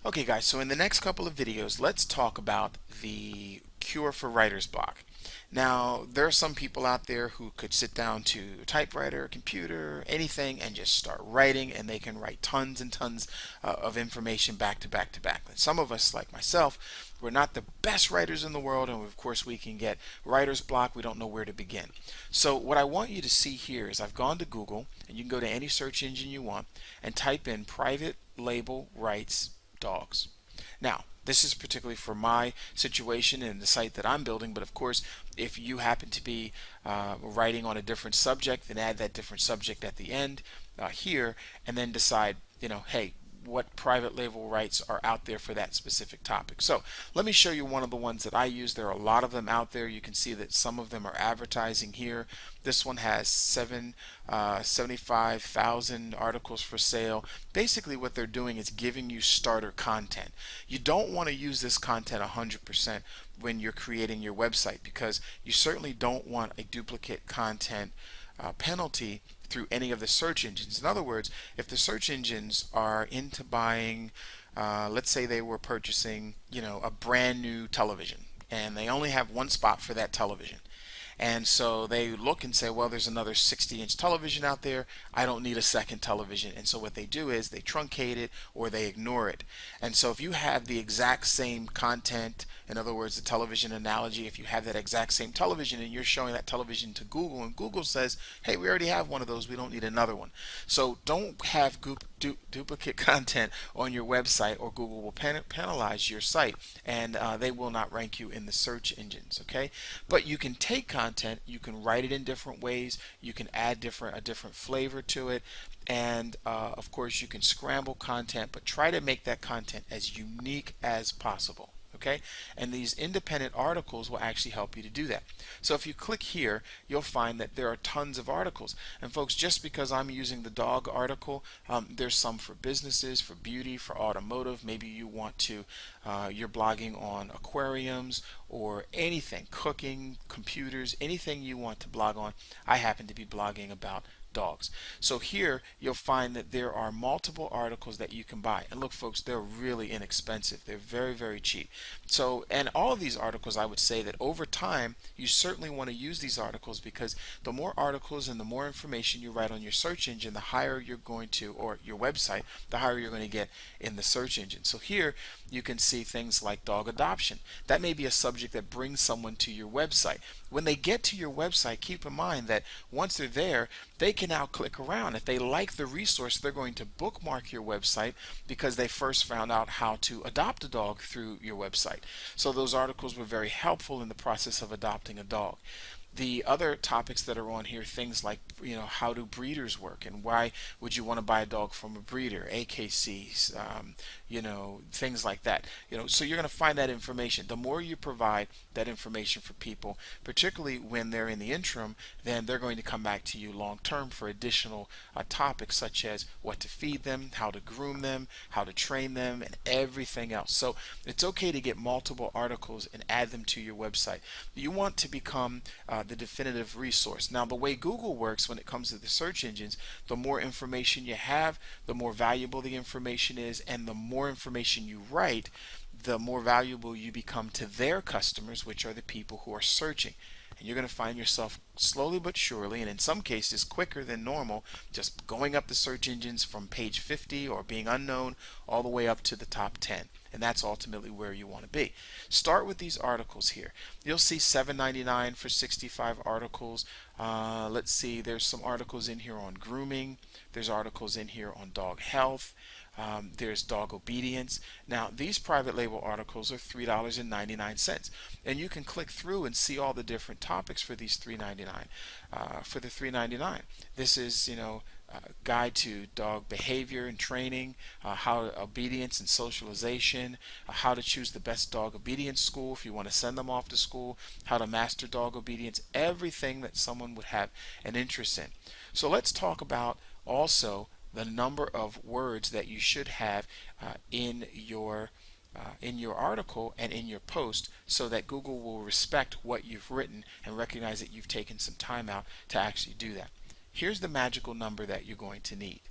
Okay guys, so in the next couple of videos, let's talk about the cure for writer's block. Now, there are some people out there who could sit down to a typewriter, a computer, anything, and just start writing, and they can write tons and tons of information back to back to back. And some of us, like myself, we're not the best writers in the world, and of course we can get writer's block. We don't know where to begin. So what I want you to see here is I've gone to Google, and you can go to any search engine you want, and type in private label rights dogs. Now, this is particularly for my situation and the site that I'm building, but of course, if you happen to be writing on a different subject, then add that different subject at the end here, and then decide, hey, what private label rights are out there for that specific topic. So let me show you one of the ones that I use. There are a lot of them out there. You can see that some of them are advertising here. This one has 75,000 articles for sale. Basically what they're doing is giving you starter content. You don't want to use this content 100% when you're creating your website, because you certainly don't want a duplicate content penalty through any of the search engines. In other words, if the search engines are into buying, let's say they were purchasing, a brand new television, and they only have one spot for that television. And so they look and say, well, there's another 60-inch television out there. I don't need a second television. And so what they do is they truncate it or they ignore it. And so if you have the exact same content, in other words, the television analogy, if you have that exact same television and you're showing that television to Google, and Google says, hey, we already have one of those, we don't need another one. So don't have duplicate content on your website, or Google will penalize your site, and they will not rank you in the search engines. Okay, but you can take content, you can write it in different ways, you can add a different flavor to it, and of course you can scramble content, but try to make that content as unique as possible. Okay, and these independent articles will actually help you to do that. So if you click here, you'll find that there are tons of articles. And folks, just because I'm using the dog article, there's some for businesses, for beauty, for automotive. Maybe you want to, you're blogging on aquariums or anything, cooking, computers, anything you want to blog on. I happen to be blogging about dogs. So here you'll find that there are multiple articles that you can buy. And look folks, they're really inexpensive. They're very, very cheap. So, and all of these articles, I would say that over time you certainly want to use these articles, because the more articles and the more information you write on your search engine, the higher you're going to, or your website, the higher you're going to get in the search engine. So here you can see things like dog adoption. That may be a subject that brings someone to your website. When they get to your website, keep in mind that once they're there, they can now click around. If they like the resource, they're going to bookmark your website because they first found out how to adopt a dog through your website. So those articles were very helpful in the process of adopting a dog. The other topics that are on here, things like, how do breeders work, and why would you want to buy a dog from a breeder, AKCs, things like that. So you're going to find that information. The more you provide that information for people, particularly when they're in the interim, then they're going to come back to you long term for additional topics, such as what to feed them, how to groom them, how to train them, and everything else. So it's okay to get multiple articles and add them to your website. You want to become the definitive resource. Now, the way Google works when it comes to the search engines, the more information you have, the more valuable the information is, and the more information you write, the more valuable you become to their customers, which are the people who are searching. And you're going to find yourself slowly but surely, and in some cases quicker than normal, just going up the search engines from page 50 or being unknown all the way up to the top 10. And that's ultimately where you want to be. Start with these articles here. You'll see $7.99 for 65 articles. Let's see, there's some articles in here on grooming. There's articles in here on dog health. There's dog obedience. Now, these private label articles are $3.99, and you can click through and see all the different topics for these $3.99. For the $3.99, this is guide to dog behavior and training, how obedience and socialization, how to choose the best dog obedience school if you want to send them off to school, how to master dog obedience, everything that someone would have an interest in. So let's talk about also the number of words that you should have in your article and in your post, so that Google will respect what you've written and recognize that you've taken some time out to actually do that. Here's the magical number that you're going to need.